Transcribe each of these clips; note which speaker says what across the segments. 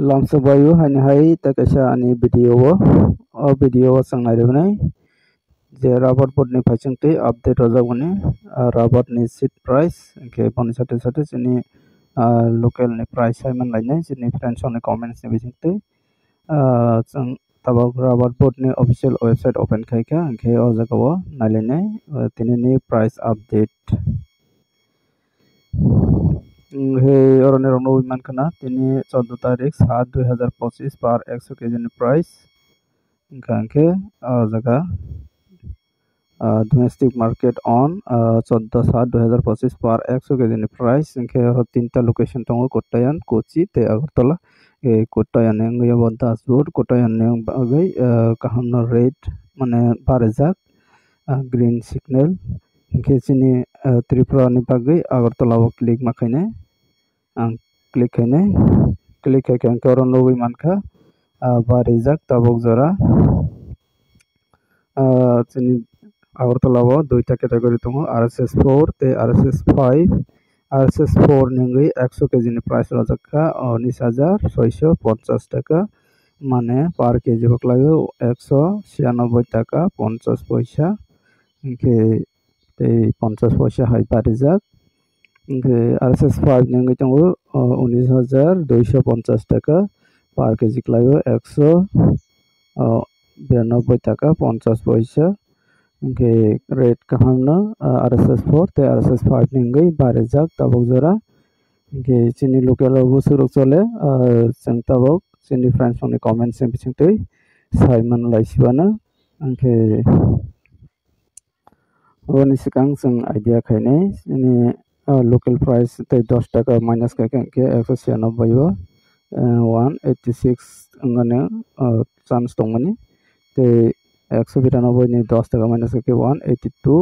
Speaker 1: Langsung bayu hanya hai takasa ani video o video sang nairibnai je rubber board ni phaichingtui update rojagmani rubber ni seat price ke boni sate sate chini local ni price haiman lainai chini friends ni comments ni bijingtui chang tabok rubber board ni official website open khaika ke o jagao nailainai tini ni price update हे और विमान खाना तीन 14 तारीख 7 2025 पर 100 KG price के जगह domestic market on 14 7 2025 पर 100 KG price के तीनटा लोकेशन दङ कोट्टायान कोची ते अगरतला कोट्टायान दासपुर कोट्टायान बागै काहामना रेड माने बारेजाक ग्रीन सिग्नल के चिनी त्रिपुरा नि बागै अगरतला क्लिक माखाइने आं क्लिक खाइके और नौई मानखा बारेजाक ताबक जरा चिनी अगरतला दुईटा कैटेगरी दङ RSS 4 ते RSS 5 RSS 4 निंगै 100 केजी प्राइस रजाखा 19,650 टाका माने पर केजी हकलायो 196 टाका 50 पैसा के 50 पैसा हाई बारेजाक RSS 5 निंगै दङ 19,250 टाका पर केजी क्लायो 192 टाका 50 पैसा के रेट काहामना RSS 4 ते RSS 5 निंगै बारेजाक ताबक जरा के चिनी लोकल बुसुरु चले जों ताबक चिनी फ्रेंड्स नि कमेंट्स बिथिंतै साइमन लाइसिबाना आंखे ओनि सिगां जों आइडिया खायनाय चिनी लोकल प्राइस ते 10 टाका माइनस के 196 186 अंगने चांस दंमोन ते 192 नि 10 टाका माइनस के 182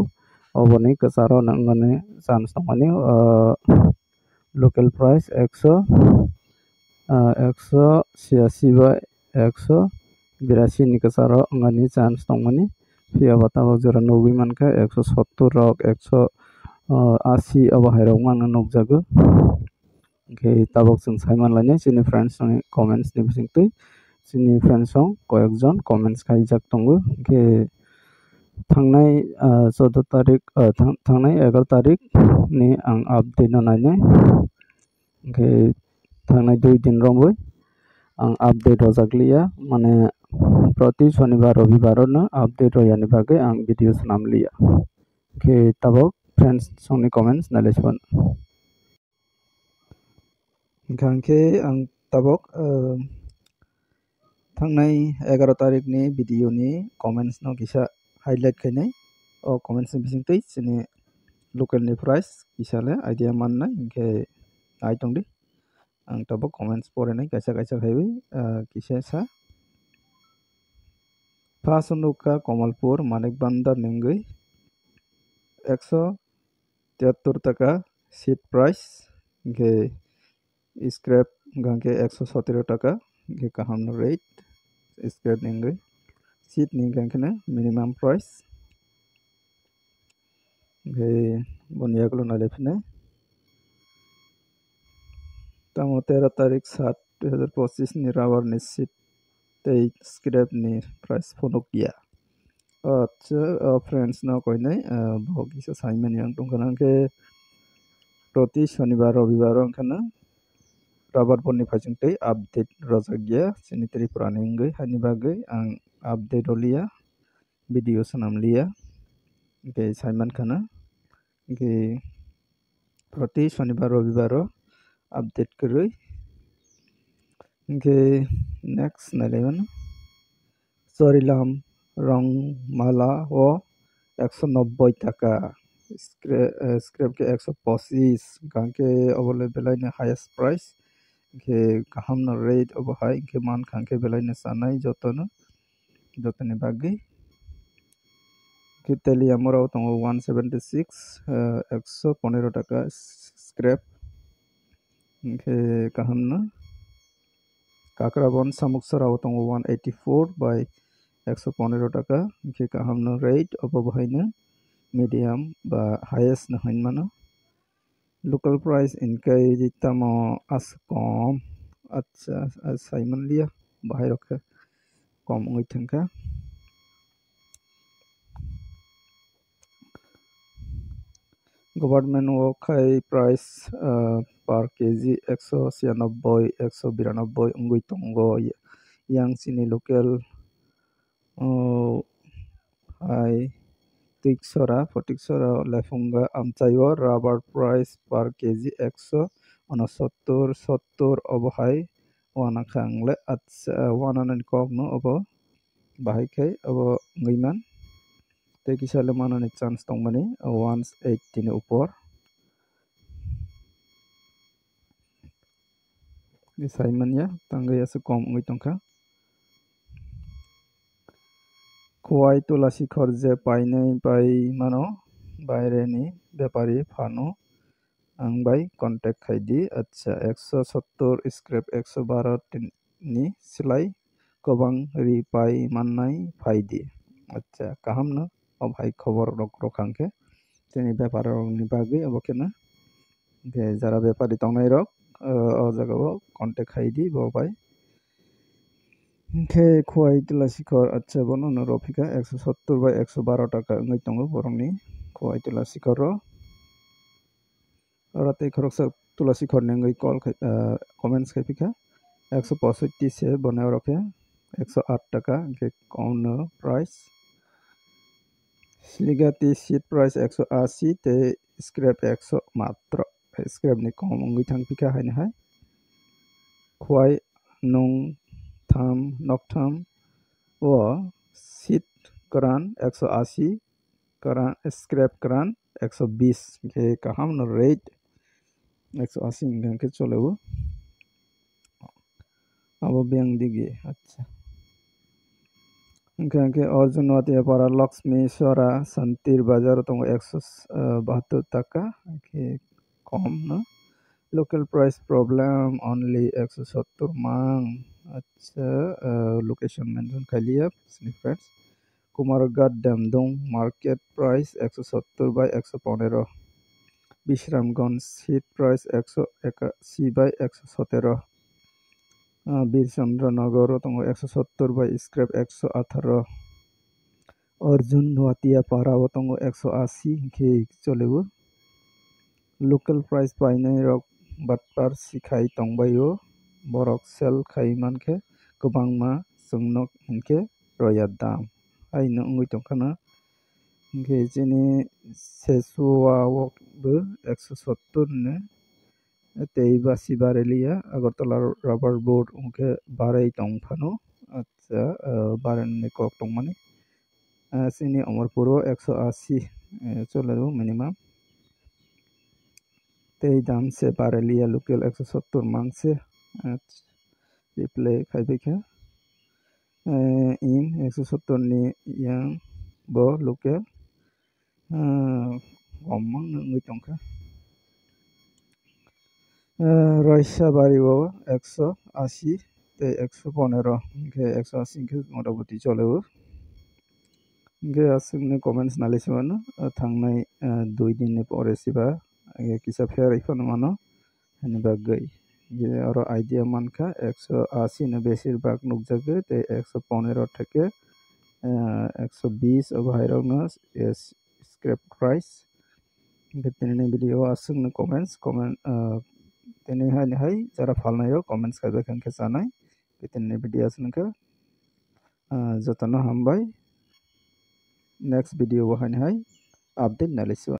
Speaker 1: अबनि कसारो नंगने चांस दंमोन लोकल प्राइस 186 बा 182 नि कसारो अंगने चांस दंमोन फिया बताव जरा नौबी मानका 170 रक 180 अब हाइरक मान नगजागो के ताबक जों साइमान लाइने चिनी फ्रेंड्स नि कमेंट्स नि बिथिंतै चिनी फ्रेंड्स कयेकजन कमेंट्स खाइजाक दंगो के थांनाय 14 तारिख थांनाय 11 तारिख नि आं अपडेट नायने के थांनाय 2 दिन रंबो आं अपडेट रजाकलिया माने प्रति शनिवार रविवार न अपडेट रयानि बागै आं भिडियोस नामलिया के ताबक फ्रेंड्स संनि कमेंट्स नायलायसोन गांखे आं ताबक थांनाय 11 तारिख नि भिडियो नि कमेंट्स न किसा हाइलाइट खायनाय ओ कमेंट्स नि बिथिंतै चिनी लोकल नि प्राइस किसाले आइडिया माननाय के आइटंदि आं ताबक कमेंट्स पढ़नाय कैसा कैसा खायबै किसा सा फासनुका कमलपुर मानिक बंदर निंगै 173 टाका सीट प्राइस के स्क्रैप गांके 117 टाका के काहाम रेट स्क्रैप निंगै सीट नि गांके मिनिमम प्राइस के बनियागलो नालेफिने तमो 13 तारीख 7 2025 नि रावर नि सीट ते स्क्रैप नि प्राइस फोनोकिया अच्छा फ्रेंड्स न कोइनाय भगिस असाइनमेंट yang tongkana ke प्रति शनिवार रविवार अंखाना रबर बोर्ड नि फाइजोंतै अपडेट रजागिया चिनी त्रिपुरा निंगै हानि बागै आं अपडेट रलिया भिडियो सनामलिया के साइमन खाना के प्रति शनिवार रविवार अपडेट करै के नेक्स्ट नाइलेवन सरिलाम रंग माला वो 190 टाका स्क्रैप के 125 गांके अवेलेबल है हाईएस्ट प्राइस के काहाम न रेट अब हाई के मान खांके बेलाइने सानाय जतन बागै के तेली हमरो तो 176 115 टाका स्क्रैप के काहाम न काकराबन सामुकसराव तो 184 बाय 115 टाका के काहाम न रेट अब बहायनो मीडियम बा हाईएस्ट नहैन मानो लोकल प्राइस इनके जितम आस कम acha Simon lia bahai rokha kom ongoi thangkha government o khai price per kg 196 192 ongoi tongo yang sini local hai tiksora potiksora lefunga amchayo rubber price per kg 169 obohai wana khangle acha wana nan kok no obo bahai khai obo ngiman te kisale manani chance tongmani 180 ni upor ni Simon ya tangai ase kom ngoi tongkha Kuwai tulasi khorje painai pai mano baire ni byapari phano ang bai contact khaidi acha 170 scrap 112 ni silai kobang ri pai mannai phaidi acha kaham no obhai khobor rok rokhangke tini byapar ni bagui obokena ke jara byapari tongnai rok o jagao contact khaidi bo bai Ke Kuwai Tulasikhor acha bono no Rofika 170 by 112 taka ngai tongo borongni Kuwai Tulasikhor ro rate khoroksa Tulasikhor ne ngai call comments khaipika 165 se bone roke 108 taka ke kom no price Siligati sheet price 180 te scrap 100 matro scrap ni kom ngai thangpika haine hai Kuwai nung tham noktham o sheet कran 180 कran scrap कran 120 के kaham no rate 180 इंगन के चले वो अब Bing दिगी अच्छा इंगन के अर्जुन वाती पारा लक्ष्मी स्वरा संतीर बाजार तो 172 taka के कम ना local price problem only 170 mang अच्छा location mention kaliya friends Kumargat Damdong market price 170 by 115 Bishramganj sheet price 181 by 117 Birchandranagar 170 by scrap 118 Arjun Watia Para 180 ke cholebu local price painai rok batpar sikhai tongbayo borok sell khai manke kobangma sungnok hinke royat dam ai no ngui tongkhana ke jini sesuwa wokbu 170 ne tei basi barelia agartala rubber board unke barai tongphano acha baran ne kok tongmani sini amarpuro 180 cholaru minimum tei dam se barelia local 170 mangse replay khaibekha in 170 ni yang bo local omang ngai tongkha Raisa Bariwo 180 te 115 ke 180 ke motaboti cholebu ke asungni comments nalismano thangnai 2 din ni pore siba kisa fair ifano mano hani bagai ge aro idea mankha 180 ne besir bag nukjabe te 115 থেকে 120 obairok no scrap price tini video asungni comment tini hai jara falnai rok comments kaibai khankhe chanai tini video asungkha jotono hambai next video bo hai update nalaisio